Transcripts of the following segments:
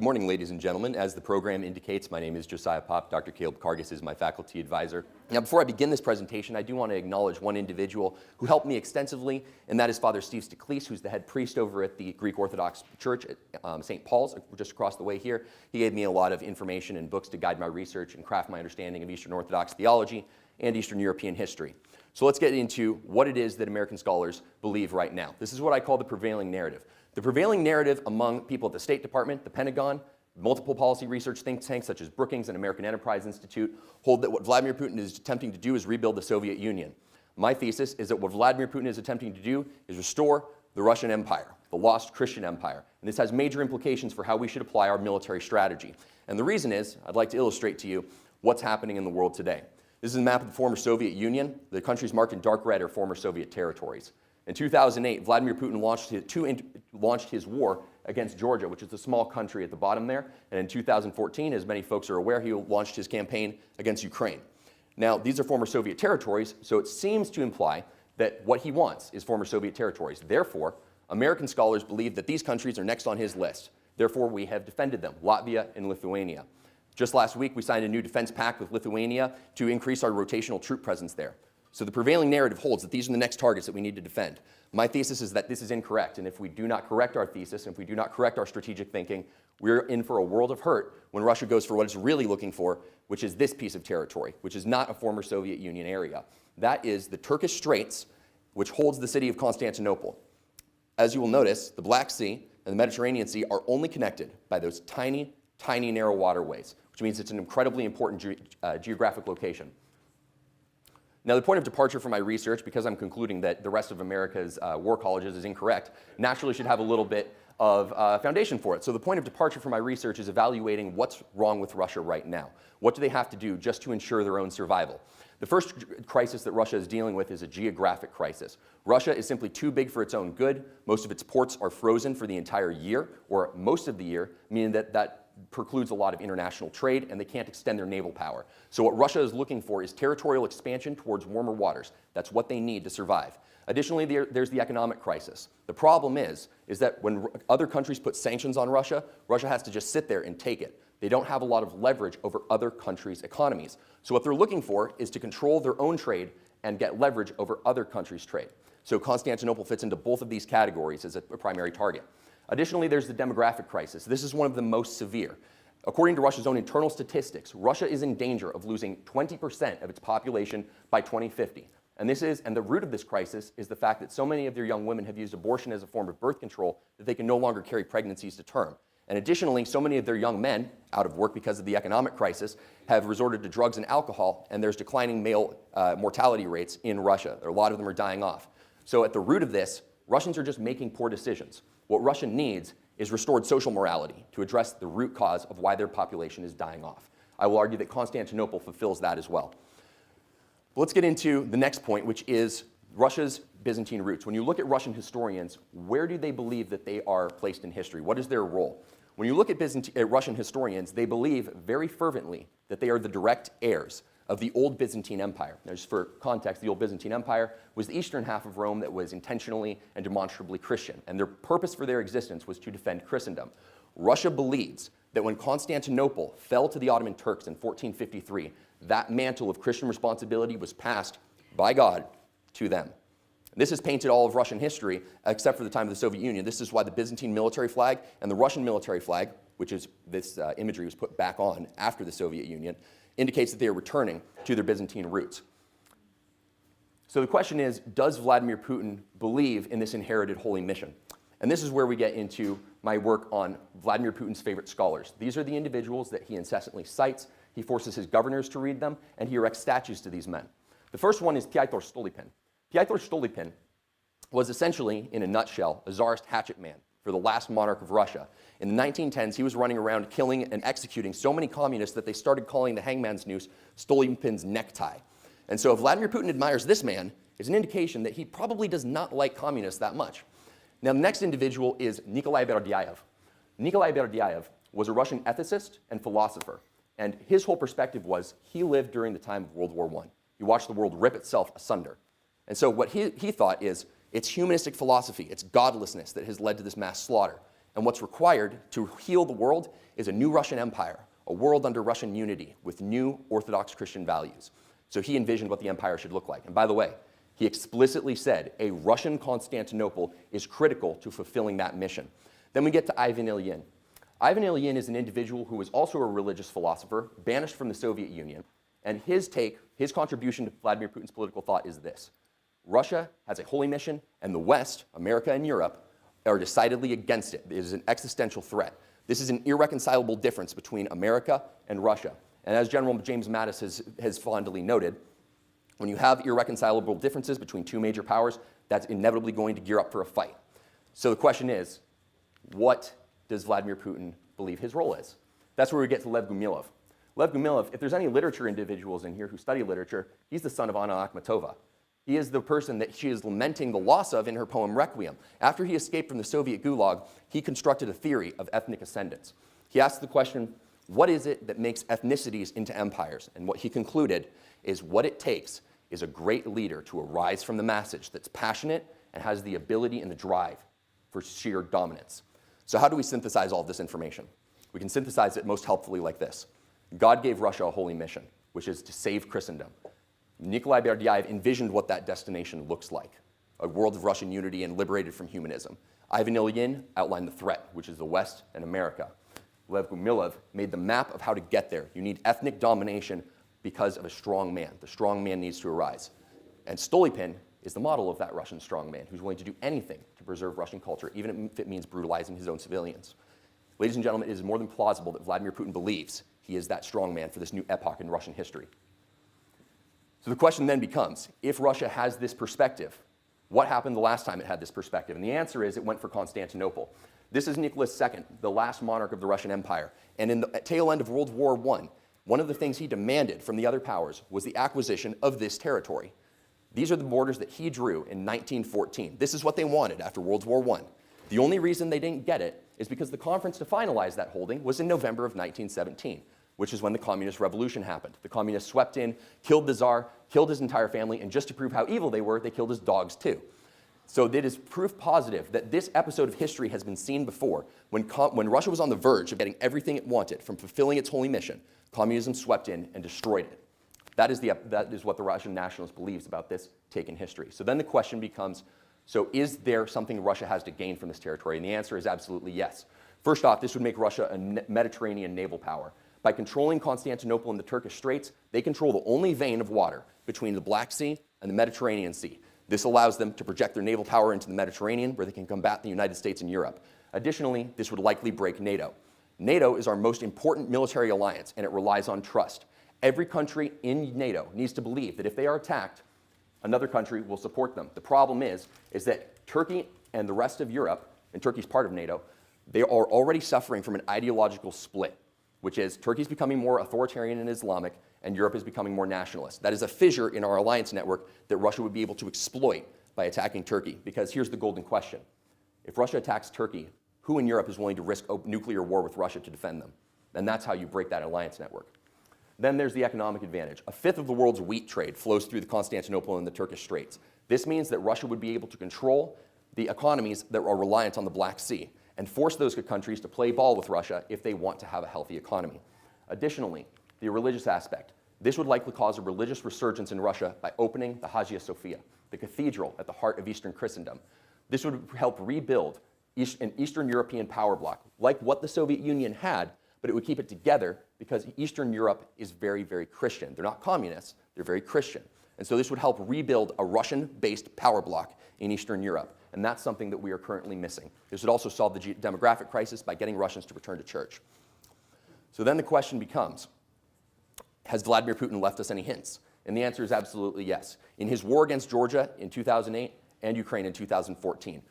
morning, ladies and gentlemen. As the program indicates, my name is Josiah Popp. Dr. Caleb Kargas is my faculty advisor. Now, before I begin this presentation, I do want to acknowledge one individual who helped me extensively, and that is Father Steve Staklis, who's the head priest over at the Greek Orthodox Church at St. Paul's, just across the way here. He gave me a lot of information and books to guide my research and craft my understanding of Eastern Orthodox theology and Eastern European history. So let's get into what it is that American scholars believe right now. This is what I call the prevailing narrative. The prevailing narrative among people at the State Department, the Pentagon, multiple policy research think tanks such as Brookings and American Enterprise Institute hold that what Vladimir Putin is attempting to do is rebuild the Soviet Union. My thesis is that what Vladimir Putin is attempting to do is restore the Russian Empire, the lost Christian empire. And this has major implications for how we should apply our military strategy. And the reason is, I'd like to illustrate to you what's happening in the world today. This is a map of the former Soviet Union. The countries marked in dark red are former Soviet territories. In 2008, Vladimir Putin launched his war against Georgia, which is a small country at the bottom there. And in 2014, as many folks are aware, he launched his campaign against Ukraine. Now, these are former Soviet territories, so it seems to imply that what he wants is former Soviet territories. Therefore, American scholars believe that these countries are next on his list. Therefore, we have defended them, Latvia and Lithuania. Just last week, we signed a new defense pact with Lithuania to increase our rotational troop presence there. So the prevailing narrative holds that these are the next targets that we need to defend. My thesis is that this is incorrect, and if we do not correct our thesis, and if we do not correct our strategic thinking, we're in for a world of hurt when Russia goes for what it's really looking for, which is this piece of territory, which is not a former Soviet Union area. That is the Turkish Straits, which holds the city of Constantinople. As you will notice, the Black Sea and the Mediterranean Sea are only connected by those tiny, tiny narrow waterways, which means it's an incredibly important geographic location. Now, the point of departure for my research, because I'm concluding that the rest of America's war colleges is incorrect, naturally should have a little bit of foundation for it. So the point of departure for my research is evaluating what's wrong with Russia right now. What do they have to do just to ensure their own survival? The first crisis that Russia is dealing with is a geographic crisis. Russia is simply too big for its own good. Most of its ports are frozen for the entire year, or most of the year, meaning that precludes a lot of international trade, and they can't extend their naval power. So what Russia is looking for is territorial expansion towards warmer waters. That's what they need to survive. Additionally, there's the economic crisis. The problem is that when other countries put sanctions on Russia, Russia has to just sit there and take it. They don't have a lot of leverage over other countries' economies. So what they're looking for is to control their own trade and get leverage over other countries' trade. So Constantinople fits into both of these categories as a primary target. Additionally, there's the demographic crisis. This is one of the most severe. According to Russia's own internal statistics, Russia is in danger of losing 20% of its population by 2050. And the root of this crisis is the fact that so many of their young women have used abortion as a form of birth control that they can no longer carry pregnancies to term. And additionally, so many of their young men, out of work because of the economic crisis, have resorted to drugs and alcohol, and there's declining male mortality rates in Russia. A lot of them are dying off. So at the root of this, Russians are just making poor decisions. What Russia needs is restored social morality to address the root cause of why their population is dying off. I will argue that Constantinople fulfills that as well. But let's get into the next point, which is Russia's Byzantine roots. When you look at Russian historians, where do they believe that they are placed in history? What is their role? When you look at Russian historians, they believe very fervently that they are the direct heirs of the old Byzantine Empire. Now, just for context, the old Byzantine Empire was the eastern half of Rome that was intentionally and demonstrably Christian, and their purpose for their existence was to defend Christendom. Russia believes that when Constantinople fell to the Ottoman Turks in 1453, that mantle of Christian responsibility was passed by God to them. This has painted all of Russian history, except for the time of the Soviet Union. This is why the Byzantine military flag and the Russian military flag, which is this imagery was put back on after the Soviet Union, indicates that they are returning to their Byzantine roots. So the question is, does Vladimir Putin believe in this inherited holy mission? And this is where we get into my work on Vladimir Putin's favorite scholars. These are the individuals that he incessantly cites. He forces his governors to read them, and he erects statues to these men. The first one is Pyotr Stolypin. Pyotr Stolypin was essentially, in a nutshell, a czarist hatchet man for the last monarch of Russia. In the 1910s, he was running around killing and executing so many communists that they started calling the hangman's noose Stolypin's necktie. And so if Vladimir Putin admires this man, it's an indication that he probably does not like communists that much. Now, the next individual is Nikolai Berdyaev. Nikolai Berdyaev was a Russian ethicist and philosopher, and his whole perspective was he lived during the time of World War I. He watched the world rip itself asunder. And so what he thought is, it's humanistic philosophy, it's godlessness that has led to this mass slaughter. And what's required to heal the world is a new Russian empire, a world under Russian unity with new Orthodox Christian values. So he envisioned what the empire should look like. And by the way, he explicitly said a Russian Constantinople is critical to fulfilling that mission. Then we get to Ivan Ilyin. Ivan Ilyin is an individual who was also a religious philosopher, banished from the Soviet Union. And his contribution to Vladimir Putin's political thought is this: Russia has a holy mission, and the West, America and Europe, are decidedly against it. It is an existential threat. This is an irreconcilable difference between America and Russia. And as General James Mattis has fondly noted, when you have irreconcilable differences between two major powers, that's inevitably going to gear up for a fight. So the question is, what does Vladimir Putin believe his role is? That's where we get to Lev Gumilov. Lev Gumilov, if there's any literature individuals in here who study literature, he's the son of Anna Akhmatova. He is the person that she is lamenting the loss of in her poem Requiem. After he escaped from the Soviet Gulag, he constructed a theory of ethnic ascendance. He asked the question, what is it that makes ethnicities into empires? And what he concluded is what it takes is a great leader to arise from the masses that's passionate and has the ability and the drive for sheer dominance. So how do we synthesize all of this information? We can synthesize it most helpfully like this. God gave Russia a holy mission, which is to save Christendom. Nikolai Berdyaev envisioned what that destination looks like, a world of Russian unity and liberated from humanism. Ivan Ilyin outlined the threat, which is the West and America. Lev Gumilov made the map of how to get there. You need ethnic domination because of a strong man. The strong man needs to arise. And Stolypin is the model of that Russian strong man who's willing to do anything to preserve Russian culture, even if it means brutalizing his own civilians. Ladies and gentlemen, it is more than plausible that Vladimir Putin believes he is that strong man for this new epoch in Russian history. So the question then becomes, if Russia has this perspective, what happened the last time it had this perspective? And the answer is it went for Constantinople. This is Nicholas II, the last monarch of the Russian Empire. And in the tail end of World War I, one of the things he demanded from the other powers was the acquisition of this territory. These are the borders that he drew in 1914. This is what they wanted after World War I. The only reason they didn't get it is because the conference to finalize that holding was in November of 1917, which is when the Communist Revolution happened. The communists swept in, killed the Tsar, killed his entire family, and just to prove how evil they were, they killed his dogs too. So it is proof positive that this episode of history has been seen before. When Russia was on the verge of getting everything it wanted from fulfilling its holy mission, communism swept in and destroyed it. That is what the Russian nationalist believes about this take in history. So then the question becomes, so is there something Russia has to gain from this territory? And the answer is absolutely yes. First off, this would make Russia a Mediterranean naval power. By controlling Constantinople and the Turkish Straits, they control the only vein of water between the Black Sea and the Mediterranean Sea. This allows them to project their naval power into the Mediterranean, where they can combat the United States and Europe. Additionally, this would likely break NATO. NATO is our most important military alliance, and it relies on trust. Every country in NATO needs to believe that if they are attacked, another country will support them. The problem is that Turkey and the rest of Europe, and Turkey's part of NATO, they are already suffering from an ideological split, which is Turkey's becoming more authoritarian and Islamic, and Europe is becoming more nationalist. That is a fissure in our alliance network that Russia would be able to exploit by attacking Turkey, because here's the golden question. If Russia attacks Turkey, who in Europe is willing to risk a nuclear war with Russia to defend them? And that's how you break that alliance network. Then there's the economic advantage. A fifth of the world's wheat trade flows through the Constantinople and the Turkish Straits. This means that Russia would be able to control the economies that are reliant on the Black Sea and force those countries to play ball with Russia if they want to have a healthy economy. Additionally, the religious aspect. This would likely cause a religious resurgence in Russia by opening the Hagia Sophia, the cathedral at the heart of Eastern Christendom. This would help rebuild an Eastern European power bloc, like what the Soviet Union had, but it would keep it together because Eastern Europe is very, very Christian. They're not communists, they're very Christian. And so this would help rebuild a Russian-based power bloc in Eastern Europe. And that's something that we are currently missing. This would also solve the demographic crisis by getting Russians to return to church. So then the question becomes, has Vladimir Putin left us any hints? And the answer is absolutely yes. In his war against Georgia in 2008 and Ukraine in 2014.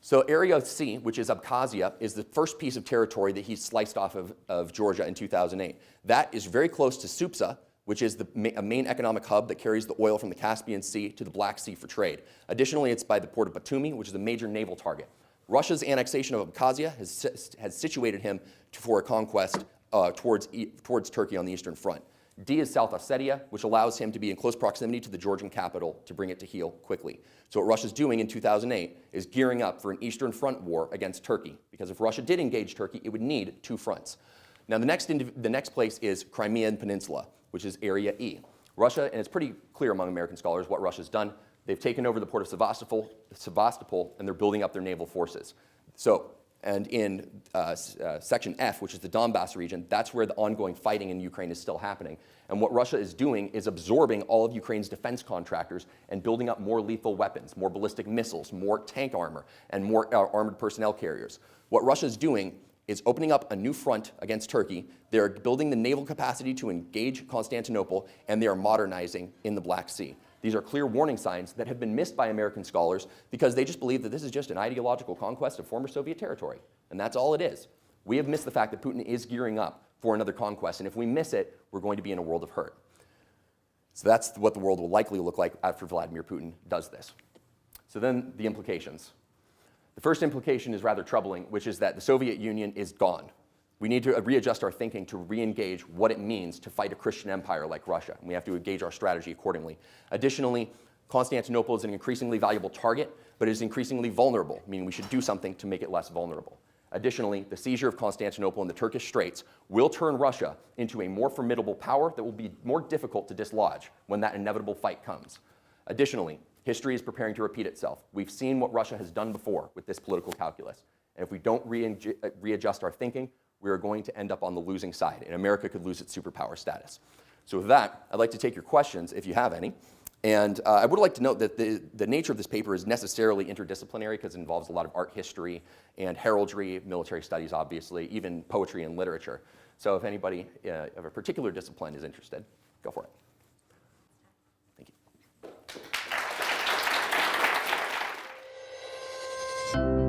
So Area C, which is Abkhazia, is the first piece of territory that he sliced off of Georgia in 2008. That is very close to Supsa, which is a main economic hub that carries the oil from the Caspian Sea to the Black Sea for trade. Additionally, it's by the port of Batumi, which is a major naval target. Russia's annexation of Abkhazia has situated him for a conquest towards Turkey on the Eastern Front. D is South Ossetia, which allows him to be in close proximity to the Georgian capital to bring it to heel quickly. So what Russia's doing in 2008 is gearing up for an Eastern Front war against Turkey, because if Russia did engage Turkey, it would need two fronts. Now the next place is Crimean Peninsula, which is Area E. Russia, and it's pretty clear among American scholars what Russia's done, they've taken over the port of Sevastopol, and they're building up their naval forces. So, and in Section F, which is the Donbass region, that's where the ongoing fighting in Ukraine is still happening. And what Russia is doing is absorbing all of Ukraine's defense contractors and building up more lethal weapons, more ballistic missiles, more tank armor, and more armored personnel carriers. What Russia is doing is opening up a new front against Turkey. They're building the naval capacity to engage Constantinople, and they are modernizing in the Black Sea. These are clear warning signs that have been missed by American scholars because they just believe that this is just an ideological conquest of former Soviet territory, and that's all it is. We have missed the fact that Putin is gearing up for another conquest, and if we miss it, we're going to be in a world of hurt. So that's what the world will likely look like after Vladimir Putin does this. So then the implications. The first implication is rather troubling, which is that the Soviet Union is gone. We need to readjust our thinking to re-engage what it means to fight a Christian empire like Russia, and we have to engage our strategy accordingly. Additionally, Constantinople is an increasingly valuable target, but it is increasingly vulnerable, meaning we should do something to make it less vulnerable. Additionally, the seizure of Constantinople and the Turkish Straits will turn Russia into a more formidable power that will be more difficult to dislodge when that inevitable fight comes. Additionally, history is preparing to repeat itself. We've seen what Russia has done before with this political calculus. And if we don't readjust our thinking, we are going to end up on the losing side, and America could lose its superpower status. So with that, I'd like to take your questions, if you have any. And I would like to note that the nature of this paper is necessarily interdisciplinary because it involves a lot of art history and heraldry, military studies, obviously, even poetry and literature. So if anybody of a particular discipline is interested, go for it. Thank you.